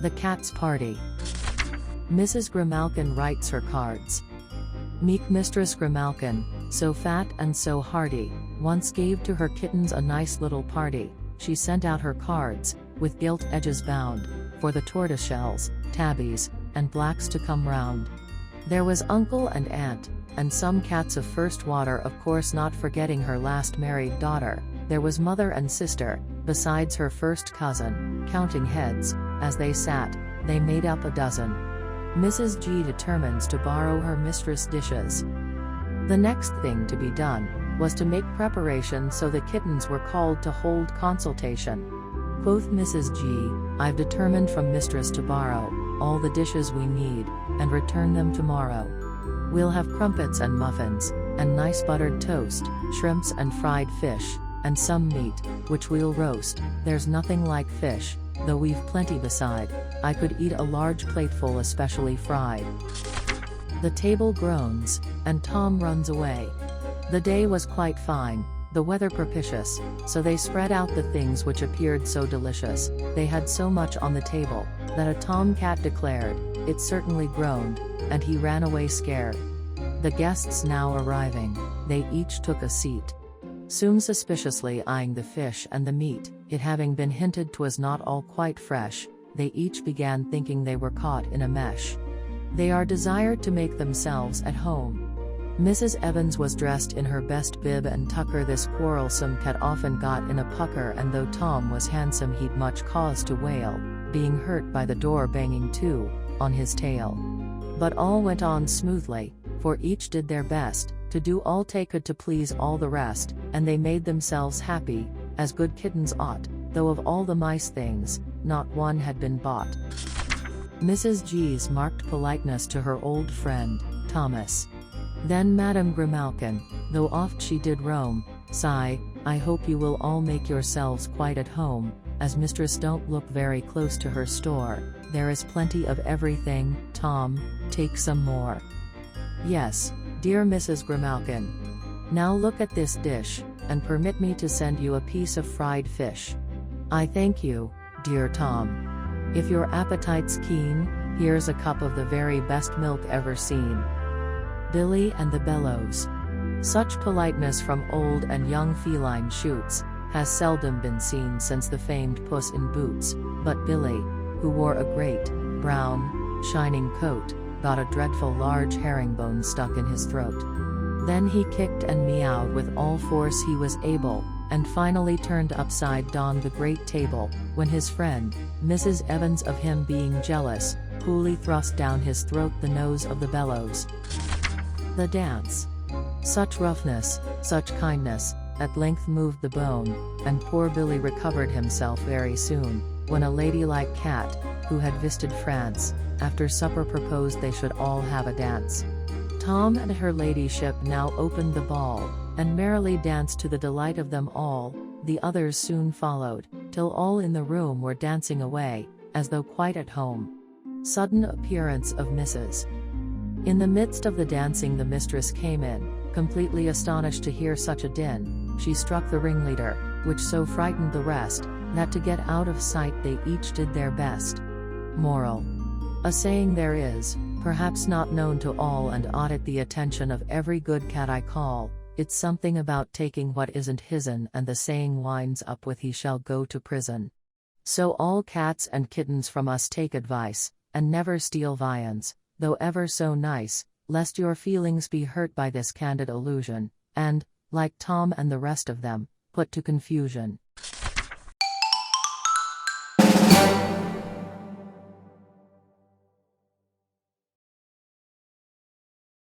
The Cat's Party. Mrs. Grimalkin writes her cards. Meek Mistress Grimalkin, so fat and so hearty, once gave to her kittens a nice little party. She sent out her cards, with gilt edges bound, for the tortoiseshells, tabbies, and blacks to come round. There was uncle and aunt, and some cats of first water, of course, not forgetting her last married daughter. There was mother and sister, besides her first cousin. Counting heads, as they sat, they made up a dozen. Mrs. G determines to borrow her mistress' dishes. The next thing to be done was to make preparation, so the kittens were called to hold consultation. Quoth Mrs. G, I've determined from mistress to borrow all the dishes we need, and return them tomorrow. We'll have crumpets and muffins, and nice buttered toast, shrimps and fried fish, and some meat, which we'll roast. There's nothing like fish, though we've plenty beside. I could eat a large plateful, especially fried. The table groans, and Tom runs away. The day was quite fine, the weather propitious, so they spread out the things which appeared so delicious. They had so much on the table, that a tomcat declared, it certainly groaned, and he ran away scared. The guests now arriving, they each took a seat, soon suspiciously eyeing the fish and the meat. It having been hinted 'twas not all quite fresh, they each began thinking they were caught in a mesh. They are desired to make themselves at home. Mrs. Evans was dressed in her best bib and tucker. This quarrelsome cat often got in a pucker, and though Tom was handsome he'd much cause to wail, being hurt by the door banging to on his tail. But all went on smoothly, for each did their best to do all they could to please all the rest, and they made themselves happy, as good kittens ought, though of all the mice things, not one had been bought. Mrs. G's marked politeness to her old friend, Thomas. Then Madame Grimalkin, though oft she did roam, sigh, I hope you will all make yourselves quite at home, as mistress don't look very close to her store. There is plenty of everything. Tom, take some more. Yes, dear Mrs. Grimalkin. Now look at this dish, and permit me to send you a piece of fried fish. I thank you, dear Tom. If your appetite's keen, here's a cup of the very best milk ever seen. Billy and the Bellows. Such politeness from old and young feline shoots has seldom been seen since the famed Puss in Boots, but Billy, who wore a great, brown, shining coat, got a dreadful large herringbone stuck in his throat. Then he kicked and meowed with all force he was able, and finally turned upside down the great table, when his friend, Mrs. Evans, of him being jealous, coolly thrust down his throat the nose of the Bellows. The dance. Such roughness, such kindness, at length moved the bone, and poor Billy recovered himself very soon, when a ladylike cat, who had visited France, after supper proposed they should all have a dance. Tom and her ladyship now opened the ball, and merrily danced to the delight of them all. The others soon followed, till all in the room were dancing away, as though quite at home. Sudden appearance of Mrs. In the midst of the dancing the mistress came in, completely astonished to hear such a din. She struck the ringleader, which so frightened the rest, that to get out of sight they each did their best. Moral. A saying there is, perhaps not known to all and ought at the attention of every good cat I call, it's something about taking what isn't his'n, and the saying winds up with he shall go to prison. So all cats and kittens from us take advice, and never steal viands, though ever so nice, lest your feelings be hurt by this candid allusion, and, like Tom and the rest of them, put to confusion.